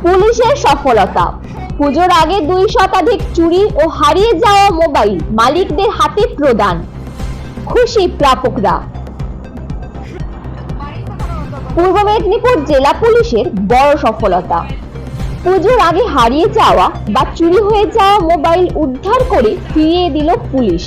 পুলিশের সফলতা। পুজোর আগে 2 শতাধিক চুরি ও হারিয়ে যাওয়া মোবাইল মালিকদের হাতে প্রদান। খুশি প্রাপকরা। পূর্ব মেদিনীপুর জেলা পুলিশের বড় সফলতা। পুজোর আগে হারিয়ে যাওয়া বা চুরি হয়ে যাওয়া মোবাইল উদ্ধার করে ফিরিয়ে দিল পুলিশ।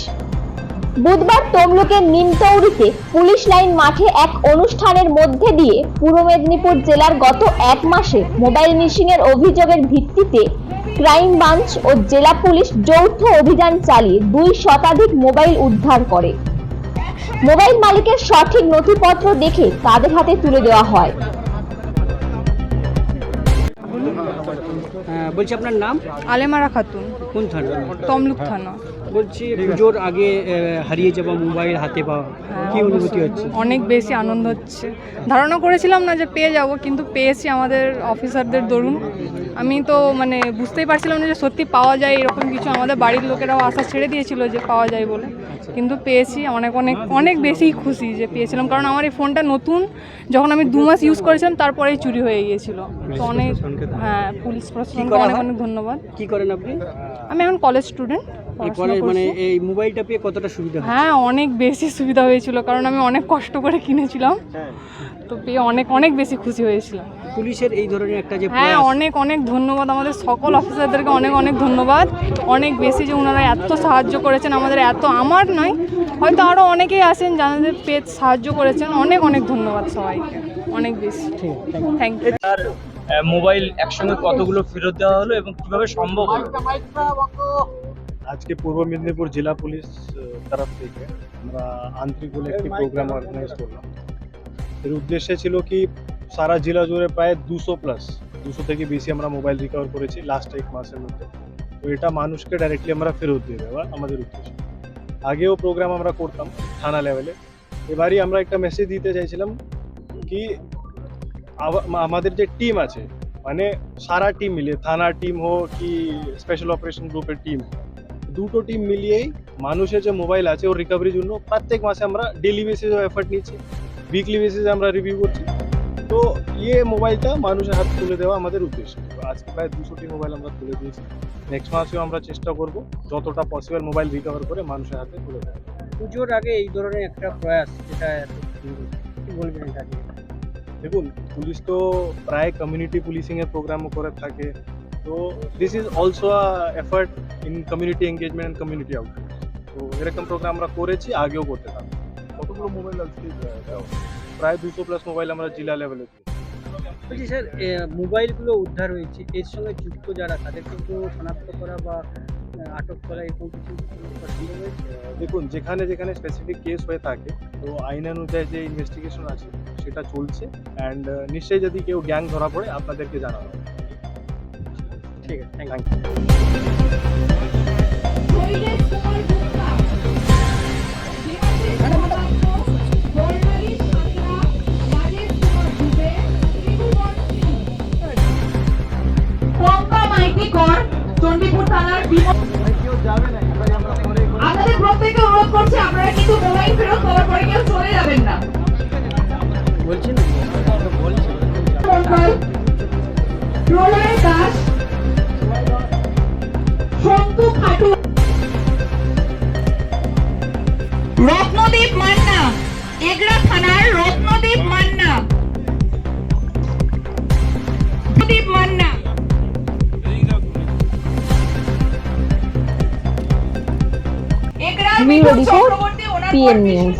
বুধবার তমলুকের নিমতৌড়িতে পুলিশ লাইন মাঠে এক অনুষ্ঠানের মধ্যে দিয়ে পূর্ব মেদিনীপুর জেলার গত 1 মাসে মোবাইল মিসিং এর অভিযোগের ভিত্তিতে ক্রাইম ব্রাঞ্চ ও জেলা পুলিশ যৌথ অভিযান চালিয়ে 2 শতাধিক মোবাইল উদ্ধার করে। মোবাইল মালিকের সঠিক নথিপত্র দেখে তাদের হাতে তুলে দেওয়া হয়। বলছি আপনার নাম? আলেমারা খাতুন। কোন থানা? তমলুক থানা। বলছি পুজোর আগে হারিয়ে যাওয়া মোবাইল হাতে পাওয়া, কি অনুভূতি হচ্ছে? অনেক বেশি আনন্দ হচ্ছে। ধারণা করেছিলাম না যে পেয়ে যাব, কিন্তু পেয়েছি আমাদের অফিসারদের দরুন। আমি তো বুঝতেই পারছিলাম না যে সত্যি পাওয়া যায় এরকম কিছু। আমাদের বাড়ির লোকেরাও আশা ছেড়ে দিয়েছিল যে পাওয়া যায় বলে, কিন্তু পেয়েছি। অনেক অনেক অনেক বেশি খুশি যে পেয়েছিলাম, কারণ আমার এই ফোনটা নতুন। যখন আমি 2 মাস ইউজ করেছিলাম তারপরেই চুরি হয়ে গিয়েছিল। তো অনেক পুলিশ প্রশাসনকে অনেক অনেক ধন্যবাদ। কি করেন আপনি? আমি এখন কলেজ স্টুডেন্ট। এই মোবাইলটা পেয়ে কতটা সুবিধা? হ্যাঁ, অনেক বেশি সুবিধা হয়েছিল, কারণ আমি অনেক কষ্ট করে কিনেছিলাম। তো পেয়ে অনেক অনেক বেশি খুশি হয়েছিলাম। পুলিশের এই ধরনের একটা যে হ্যাঁ, অনেক অনেক ধন্যবাদ আমাদের সকল অফিসারদেরকে। অনেক অনেক ধন্যবাদ। অনেক বেশি যে ওনারা এত সাহায্য করেছেন আমাদের। এত আমার নয়, হয়তো আরও অনেকেই আছেন যাদের পেয়ে সাহায্য করেছেন। অনেক অনেক ধন্যবাদ সবাইকে, অনেক বেশি। Thank you. মোবাইল একসঙ্গে কতগুলো ফেরত দেওয়া হলো এবং কিভাবে সম্ভব হলো? আজকে পূর্ব মেদিনীপুর জেলা পুলিশ তরফ থেকে আমরা আন্তরিক বলে একটি প্রোগ্রাম অর্গানাইজ করলাম। এর উদ্দেশ্য ছিল কি সারা জেলা জুড়ে প্রায় 200 থেকে বেশি আমরা মোবাইল রিকভার করেছি লাস্ট 1 মাসের মধ্যে। তো এটা মানুষকে ডাইরেক্টলি আমরা ফেরত দিয়ে দেওয়া আমাদের উদ্দেশ্য। আগেও প্রোগ্রাম আমরা করতাম থানা লেভেলে। এবারই আমরা একটা মেসেজ দিতে চাইছিলাম কি আমাদের যে টিম আছে, সারা টিম মিলিয়ে, থানার টিম হোক কি স্পেশাল অপারেশন গ্রুপের টিম, দুটো টিম মিলিয়েই মানুষের যে মোবাইল আছে ওর রিকভারির জন্য প্রত্যেক মাসে আমরা ডেইলি বেসিসে এফর্ট নিচ্ছি, উইকলি বেসিসে আমরা রিভিউ করছি। তো মোবাইলটা মানুষের হাতে তুলে দেওয়া আমাদের উদ্দেশ্য। আজকে প্রায় 200টি মোবাইল আমরা তুলে দিয়েছি। নেক্সট মাসেও আমরা চেষ্টা করব যতটা পসিবল মোবাইল রিকভার করে মানুষের হাতে তুলে দেওয়া। পুজোর আগে এই ধরনের একটা প্রয়াস, এটা কি বলবেন এটা নিয়ে? দেখুন, পুলিশ তো প্রায় কমিউনিটি পুলিশিং এর প্রোগ্রামও করে থাকে। তো this is also a effort in community engagement and community outreach. তো এরকম প্রোগ্রাম আমরা করেছি, আগেও করতে থাকবো। কতগুলো মোবাইল আজকে প্রায় 200+ মোবাইল আমরা জেলা লেভেলে দিই। বলছি স্যার, মোবাইলগুলো উদ্ধার হয়েছে, এর সঙ্গে যুক্ত যারা তাদেরকে একটু শনাক্ত করা বা আটক করা এরকম কিছু সম্ভব হয়েছে? দেখুন, যেখানে যেখানে স্পেসিফিক কেস হয়ে থাকে তো আইন অনুযায়ী যে ইনভেস্টিগেশন আছে সেটা চলছে। অ্যান্ড নিশ্চয়ই যদি কেউ গ্যাং ধরা পড়ে আপনাদেরকে জানানো হবে। ঠিক আছে, থ্যাংক ইউ। আপনাদের প্রত্যেককে অনুরোধ করছি, আপনারা কিন্তু মোবাইল ফেরত পাওয়ার পরে কেউ চলে যাবেন না। বলছেন প্রলয় দাস, সন্তু খাটু, রত্নদীপ মান্না, এগরা থানার Ratnadeep Manna, Manna, bureau report, PM news.